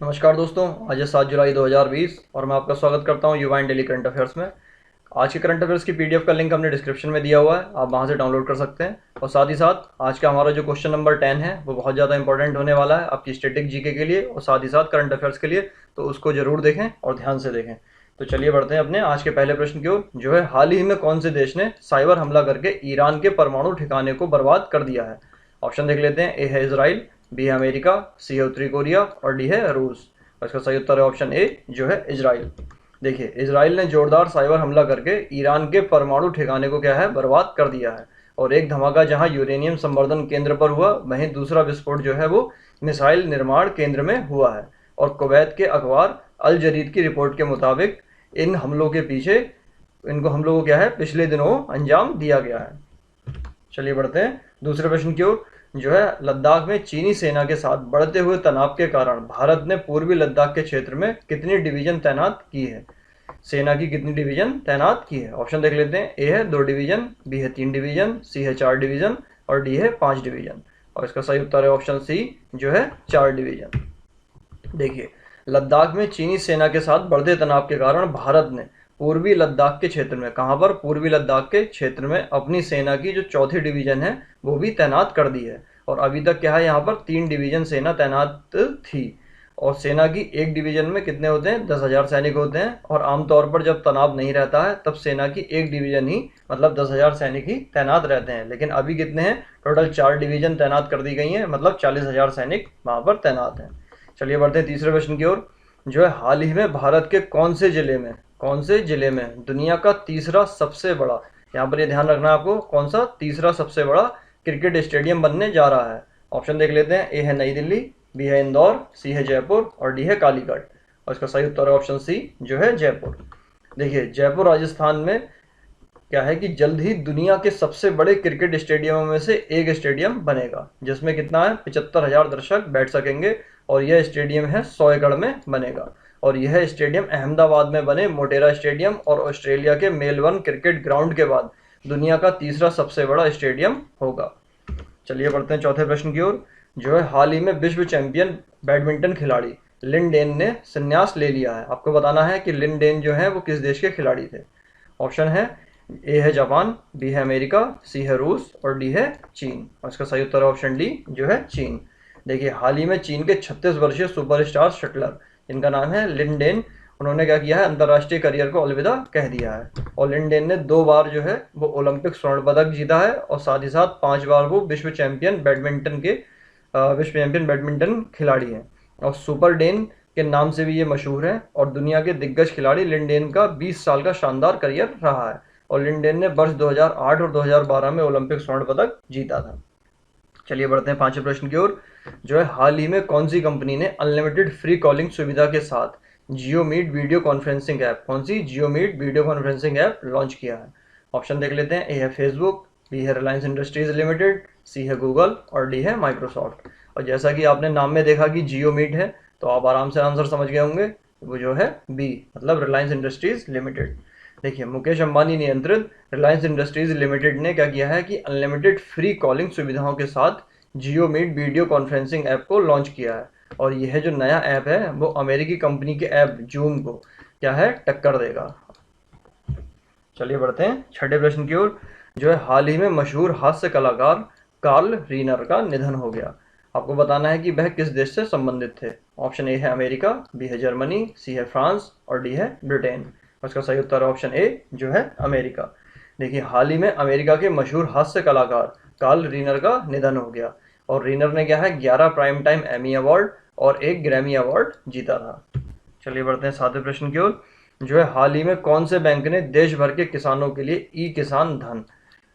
नमस्कार दोस्तों, आज है 7 जुलाई 2020 और मैं आपका स्वागत करता हूं युवा इन डेली करंट अफेयर्स में। आज के करंट अफेयर्स की पीडीएफ का लिंक हमने डिस्क्रिप्शन में दिया हुआ है, आप वहां से डाउनलोड कर सकते हैं। और साथ ही साथ आज का हमारा जो क्वेश्चन नंबर 10 है वो बहुत ज़्यादा इंपॉर्टेंट होने वाला है आपकी स्टैटिक जीके के लिए और साथ ही साथ करंट अफेयर्स के लिए, तो उसको जरूर देखें और ध्यान से देखें। तो चलिए बढ़ते हैं अपने आज के पहले प्रश्न की ओर, जो है हाल ही में कौन से देश ने साइबर हमला करके ईरान के परमाणु ठिकाने को बर्बाद कर दिया है। ऑप्शन देख लेते हैं। ए है इसराइल, बी है अमेरिका, सी है उत्तरी कोरिया और डी है रूस। और इसका सही उत्तर है ऑप्शन ए, जो है इजराइल। देखिए, इजराइल ने जोरदार साइबर हमला करके ईरान के परमाणु ठिकाने को क्या है, बर्बाद कर दिया है। और एक धमाका जहां यूरेनियम संवर्धन केंद्र पर हुआ, वहीं दूसरा विस्फोट जो है वो मिसाइल निर्माण केंद्र में हुआ है। और कुवैत के अखबार अल जरीद की रिपोर्ट के मुताबिक इन हमलों के पीछे इनको हमलों को क्या है, पिछले दिनों अंजाम दिया गया है। चलिए बढ़ते हैं दूसरे प्रश्न की ओर, जो है लद्दाख में चीनी सेना के साथ बढ़ते हुए तनाव के कारण भारत ने पूर्वी लद्दाख के क्षेत्र में कितनी डिवीजन तैनात की है। सेना की कितनी डिवीजन तैनात की है। ऑप्शन देख लेते हैं। ए है 2 डिवीजन, बी है 3 डिवीजन, सी है 4 डिवीजन और डी है 5 डिवीजन। और इसका सही उत्तर है ऑप्शन सी, जो है 4 डिवीजन। देखिए, लद्दाख में चीनी सेना के साथ बढ़ते तनाव के कारण भारत ने पूर्वी लद्दाख के क्षेत्र में, कहां पर, पूर्वी लद्दाख के क्षेत्र में अपनी सेना की जो चौथी डिवीजन है वो भी तैनात कर दी है। और अभी तक क्या है, यहाँ पर 3 डिवीजन सेना तैनात थी। और सेना की एक डिवीजन में कितने होते हैं, 10,000 सैनिक होते हैं। और आमतौर पर जब तनाव नहीं रहता है तब सेना की एक डिवीजन ही, मतलब 10,000 सैनिक ही तैनात रहते हैं। लेकिन अभी कितने हैं, टोटल 4 डिवीजन तैनात कर दी गई हैं, मतलब 40,000 सैनिक वहां पर तैनात हैं। चलिए बढ़ते हैं तीसरे प्रश्न की ओर, जो है हाल ही में भारत के कौन से जिले में दुनिया का तीसरा सबसे बड़ा, यहाँ पर ये ध्यान रखना है आपको, कौन सा तीसरा सबसे बड़ा क्रिकेट स्टेडियम बनने जा रहा है। ऑप्शन देख लेते हैं। ए है नई दिल्ली, बी है इंदौर, सी है जयपुर और डी है कालीगढ़। और इसका सही उत्तर है ऑप्शन सी, जो है जयपुर। देखिए, जयपुर राजस्थान में क्या है कि जल्द ही दुनिया के सबसे बड़े क्रिकेट स्टेडियमों में से एक स्टेडियम बनेगा, जिसमें कितना है, 75,000 दर्शक बैठ सकेंगे। और यह स्टेडियम है 100 एकड़ में बनेगा। और यह स्टेडियम अहमदाबाद में बने मोटेरा स्टेडियम और ऑस्ट्रेलिया के मेलबर्न क्रिकेट ग्राउंड के बाद दुनिया का तीसरा सबसे बड़ा स्टेडियम होगा। चलिए बढ़ते हैं चौथे प्रश्न की ओर, जो है हाल ही में विश्व चैंपियन बैडमिंटन खिलाड़ी लिन डेन ने संन्यास ले लिया है। आपको बताना है कि लिन डेन जो है वो किस देश के खिलाड़ी थे। ऑप्शन है। ए है जापान, बी है अमेरिका, सी है रूस और डी है चीन। और इसका सही उत्तर है ऑप्शन डी, जो है चीन। देखिए, हाल ही में चीन के 36 वर्षीय सुपरस्टार शटलर, जिनका नाम है लिन डेन, उन्होंने क्या किया है, अंतर्राष्ट्रीय करियर को अलविदा कह दिया है। और लिन डेन ने 2 बार जो है वो ओलंपिक स्वर्ण पदक जीता है और साथ ही साथ 5 बार वो विश्व चैंपियन बैडमिंटन खिलाड़ी हैं। और सुपर डेन के नाम से भी ये मशहूर है। और दुनिया के दिग्गज खिलाड़ी लिन डेन का 20 साल का शानदार करियर रहा है। और लिन डेन ने वर्ष 2008 और 2012 में ओलंपिक स्वर्ण पदक जीता था। चलिए बढ़ते हैं पांचवें प्रश्न की ओर, जो है हाल ही में कौन सी कंपनी ने अनलिमिटेड फ्री कॉलिंग सुविधा के साथ Jio Meet video conferencing app, कौन सी, Jio Meet video conferencing app launch किया है। ऑप्शन देख लेते हैं। ए है फेसबुक, बी है रिलायंस इंडस्ट्रीज लिमिटेड, सी है गूगल और डी है माइक्रोसॉफ्ट। और जैसा कि आपने नाम में देखा कि जियो मीट है, तो आप आराम से आंसर समझ गए होंगे, वो जो है बी, मतलब रिलायंस इंडस्ट्रीज लिमिटेड। देखिए, मुकेश अंबानी नियंत्रित रिलायंस इंडस्ट्रीज लिमिटेड ने क्या किया है कि अनलिमिटेड फ्री कॉलिंग सुविधाओं के साथ Jio Meet video conferencing app को लॉन्च किया है। और यह जो नया ऐप है वो अमेरिकी कंपनी के ऐप जूम को क्या है, टक्कर देगा। चलिए बढ़ते हैं छठे प्रश्न की ओर, जो है हाल ही में मशहूर हास्य कलाकार कार्ल रीनर का निधन हो गया। आपको बताना है कि वह किस देश से संबंधित थे। ऑप्शन ए है अमेरिका, बी है जर्मनी, सी है फ्रांस और डी है ब्रिटेन। उसका सही उत्तर है ऑप्शन ए, जो है अमेरिका। देखिए, हाल ही में अमेरिका के मशहूर हास्य कलाकार कार्ल रीनर का निधन हो गया। और रीनर ने क्या है, 11 प्राइम टाइम एमी अवार्ड और 1 ग्रैमी अवार्ड जीता था। चलिए बढ़ते हैं सातवें प्रश्न की ओर, जो है हाल ही में कौन से बैंक ने देश भर के किसानों के लिए ई किसान धन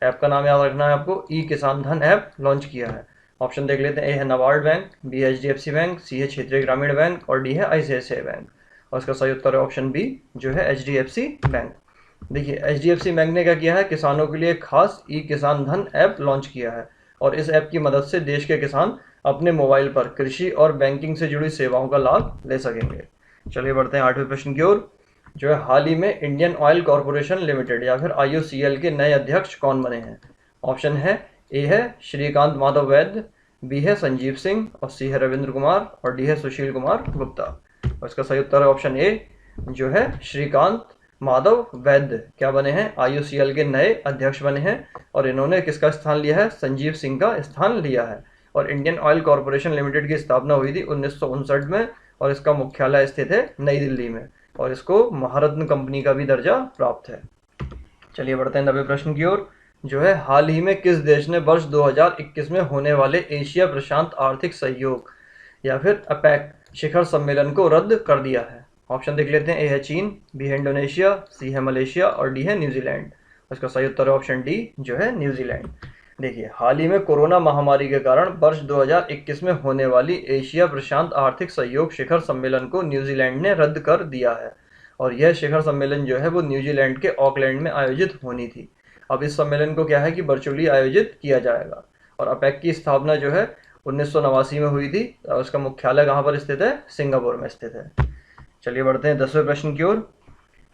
ऐप, का नाम याद रखना है आपको, ई किसान धन ऐप लॉन्च किया है। ऑप्शन देख लेते हैं। ए है नाबार्ड बैंक, बी है HDFC बैंक, सी है क्षेत्रीय ग्रामीण बैंक और डी है ICICI बैंक। और इसका सही उत्तर है ऑप्शन बी, जो है HDFC बैंक। देखिए, HDFC बैंक ने क्या किया है, किसानों के लिए खास ई किसान धन ऐप लॉन्च किया है। और इस ऐप की मदद से देश के किसान अपने मोबाइल पर कृषि और बैंकिंग से जुड़ी सेवाओं का लाभ ले सकेंगे। चलिए बढ़ते हैं आठवें प्रश्न की ओर, जो है हाल ही में इंडियन ऑयल कॉरपोरेशन लिमिटेड या फिर IOCL के नए अध्यक्ष कौन बने हैं। ऑप्शन है। ए है श्रीकांत माधव वैद्य, बी है संजीव सिंह और सी है रविंद्र कुमार और डी है सुशील कुमार गुप्ता। और इसका सही उत्तर है ऑप्शन ए जो है श्रीकांत माधव वैद्य क्या बने हैं, IOCL के नए अध्यक्ष बने हैं। और इन्होंने किसका स्थान लिया है, संजीव सिंह का स्थान लिया है। और इंडियन ऑयल कॉरपोरेशन लिमिटेड की स्थापना हुई थी 1959 में और इसका मुख्यालय स्थित है नई दिल्ली में और इसको महारत्न कंपनी का भी दर्जा प्राप्त है। चलिए बढ़ते हैं 90वें प्रश्न की ओर, जो है हाल ही में किस देश ने वर्ष 2021 में होने वाले एशिया प्रशांत आर्थिक सहयोग या फिर अपेक शिखर सम्मेलन को रद्द कर दिया है। ऑप्शन देख लेते हैं, ए है चीन, बी है इंडोनेशिया, सी है मलेशिया और डी है न्यूजीलैंड। इसका सही उत्तर है ऑप्शन डी जो है न्यूजीलैंड। देखिए हाल ही में कोरोना महामारी के कारण वर्ष 2021 में होने वाली एशिया प्रशांत आर्थिक सहयोग शिखर सम्मेलन को न्यूजीलैंड ने रद्द कर दिया है और यह शिखर सम्मेलन जो है वो न्यूजीलैंड के ऑकलैंड में आयोजित होनी थी। अब इस सम्मेलन को क्या है कि वर्चुअली आयोजित किया जाएगा और अपेक की स्थापना जो है 1989 में हुई थी और उसका मुख्यालय कहाँ पर स्थित है, सिंगापुर में स्थित है। चलिए बढ़ते हैं 10वें प्रश्न की ओर,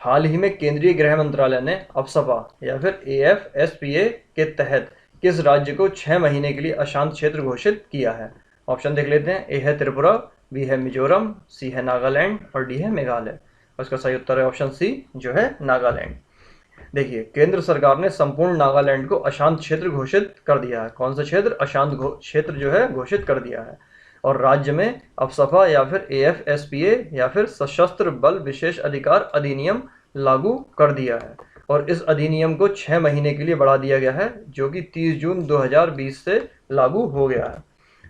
हाल ही में केंद्रीय गृह मंत्रालय ने अफसपा या फिर AFSPA के तहत किस राज्य को 6 महीने के लिए अशांत क्षेत्र घोषित किया है। ऑप्शन देख लेते हैं, ए है त्रिपुरा, बी है मिजोरम, सी है नागालैंड और डी है मेघालय। उसका सही उत्तर है ऑप्शन सी जो है नागालैंड। देखिए केंद्र सरकार ने संपूर्ण नागालैंड को अशांत क्षेत्र घोषित कर दिया है। कौन सा क्षेत्र, अशांत क्षेत्र जो है घोषित कर दिया है। और राज्य में अफसपा या फिर AFSPA या फिर सशस्त्र बल विशेष अधिकार अधिनियम लागू कर दिया है और इस अधिनियम को 6 महीने के लिए बढ़ा दिया गया है जो कि 30 जून 2020 से लागू हो गया है।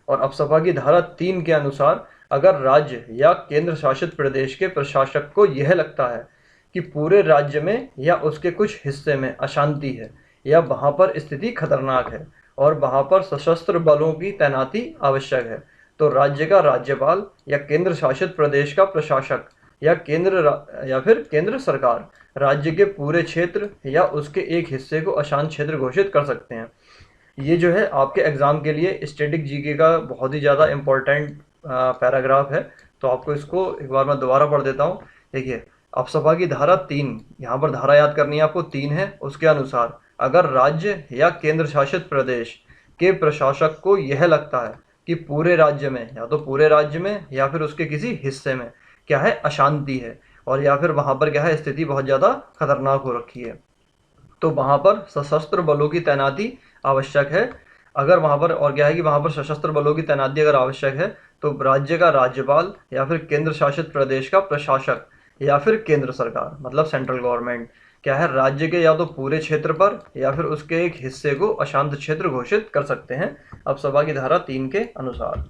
और अफसपा की धारा 3 के अनुसार अगर राज्य या केंद्र शासित प्रदेश के प्रशासक को यह लगता है कि पूरे राज्य में या उसके कुछ हिस्से में अशांति है या वहां पर स्थिति खतरनाक है और वहां पर सशस्त्र बलों की तैनाती आवश्यक है तो राज्य का राज्यपाल या केंद्र शासित प्रदेश का प्रशासक या फिर केंद्र सरकार राज्य के पूरे क्षेत्र या उसके एक हिस्से को अशांत क्षेत्र घोषित कर सकते हैं। ये जो है आपके एग्जाम के लिए स्टैटिक जीके का बहुत ही ज़्यादा इम्पोर्टेंट पैराग्राफ है, तो आपको इसको एक बार मैं दोबारा पढ़ देता हूँ। देखिए अफसपा की धारा 3, यहाँ पर धारा याद करनी है आपको, 3 है। उसके अनुसार अगर राज्य या केंद्र शासित प्रदेश के प्रशासक को यह लगता है कि पूरे राज्य में या तो पूरे राज्य में या फिर उसके किसी हिस्से में क्या है अशांति है और या फिर वहाँ पर क्या है स्थिति बहुत ज़्यादा खतरनाक हो रखी है तो वहाँ पर सशस्त्र बलों की तैनाती आवश्यक है। अगर वहाँ पर और क्या है कि वहाँ पर सशस्त्र बलों की तैनाती अगर आवश्यक है तो राज्य का राज्यपाल या फिर केंद्र शासित प्रदेश का प्रशासक या फिर केंद्र सरकार मतलब सेंट्रल गवर्नमेंट क्या है राज्य के या तो पूरे क्षेत्र पर या फिर उसके एक हिस्से को अशांत क्षेत्र घोषित कर सकते हैं अफसपा की धारा 3 के अनुसार।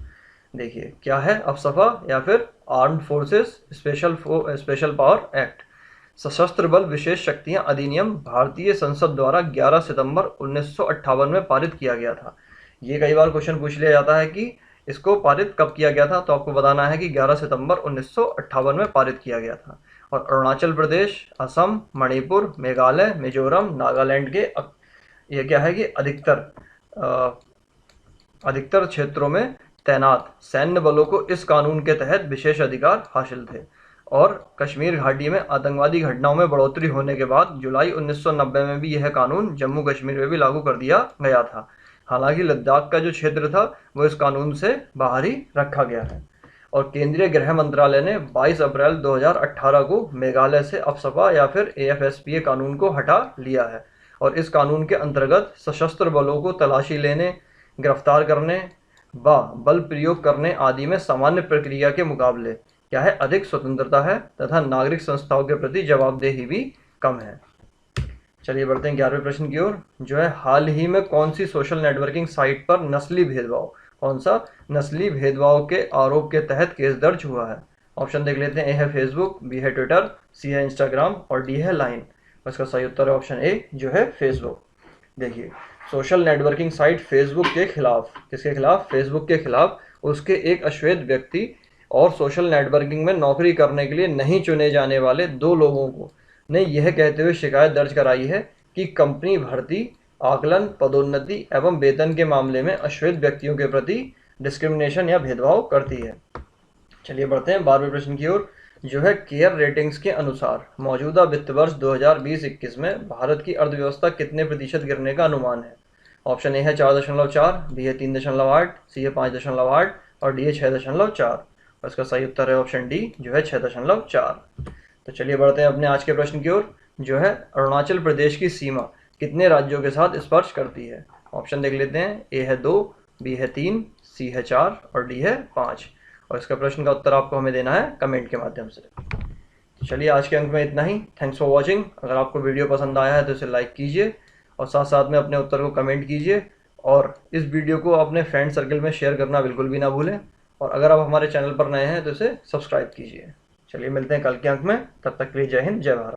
देखिए क्या है अफसपा या फिर armed forces special power act, सशस्त्र बल विशेष शक्तियां अधिनियम भारतीय संसद द्वारा 11 सितंबर 1958 में पारित किया गया था। ये कई बार क्वेश्चन पूछ लिया जाता है कि इसको पारित कब किया गया था, तो आपको बताना है कि 11 सितंबर 1958 में पारित किया गया था। और अरुणाचल प्रदेश, असम, मणिपुर, मेघालय, मिजोरम, नागालैंड के ये क्या है कि अधिकतर क्षेत्रों में तैनात सैन्य बलों को इस कानून के तहत विशेष अधिकार हासिल थे। और कश्मीर घाटी में आतंकवादी घटनाओं में बढ़ोतरी होने के बाद जुलाई 1990 में भी यह कानून जम्मू कश्मीर में भी लागू कर दिया गया था। हालांकि लद्दाख का जो क्षेत्र था वो इस कानून से बाहर ही रखा गया है। और केंद्रीय गृह मंत्रालय ने 22 अप्रैल 2018 को मेघालय से अफसपा या फिर AFSPA कानून को हटा लिया है और इस कानून के अंतर्गत सशस्त्र बलों को तलाशी लेने, गिरफ्तार करने व बल प्रयोग करने आदि में सामान्य प्रक्रिया के मुकाबले क्या है अधिक स्वतंत्रता है तथा नागरिक संस्थाओं के प्रति जवाबदेही भी कम है। चलिए बढ़ते हैं 11वें प्रश्न की ओर, जो है हाल ही में कौन सी सोशल नेटवर्किंग साइट पर नस्ली भेदभाव, कौन सा नस्ली भेदभाव के आरोप के तहत केस दर्ज हुआ है। ऑप्शन देख लेते हैं, ए है फेसबुक, बी है ट्विटर, सी है इंस्टाग्राम और डी है लाइन। इसका सही उत्तर है ऑप्शन ए जो है फेसबुक। देखिए सोशल नेटवर्किंग साइट फेसबुक के खिलाफ, किसके खिलाफ, फेसबुक के खिलाफ उसके एक अश्वेत व्यक्ति और सोशल नेटवर्किंग में नौकरी करने के लिए नहीं चुने जाने वाले 2 लोगों को ने यह कहते हुए शिकायत दर्ज कराई है कि कंपनी भर्ती, आकलन, पदोन्नति एवं वेतन के मामले में अश्वेत व्यक्तियों के प्रति डिस्क्रिमिनेशन या भेदभाव करती है। चलिए बढ़ते हैं 12वें प्रश्न की ओर, जो है केयर रेटिंग्स के अनुसार मौजूदा वित्त वर्ष 2020-21 में भारत की अर्थव्यवस्था कितने प्रतिशत गिरने का अनुमान है। ऑप्शन ए है 4.4, बी है 3.8, सी है 5.8 और डी है 6.4। और इसका सही उत्तर है ऑप्शन डी जो है 6.4। तो चलिए बढ़ते हैं अपने आज के प्रश्न की ओर, जो है अरुणाचल प्रदेश की सीमा कितने राज्यों के साथ स्पर्श करती है। ऑप्शन देख लेते हैं, ए है 2, बी है 3, सी है 4 और डी है 5। और इसका प्रश्न का उत्तर आपको हमें देना है कमेंट के माध्यम से। तो चलिए आज के अंक में इतना ही। Thanks for watching. अगर आपको वीडियो पसंद आया है तो इसे लाइक कीजिए और साथ साथ में अपने उत्तर को कमेंट कीजिए, और इस वीडियो को अपने फ्रेंड सर्कल में शेयर करना बिल्कुल भी ना भूलें। और अगर आप हमारे चैनल पर नए हैं तो इसे सब्सक्राइब कीजिए। चलिए मिलते हैं कल के अंक में, तब तक के लिए जय हिंद, जय भारत।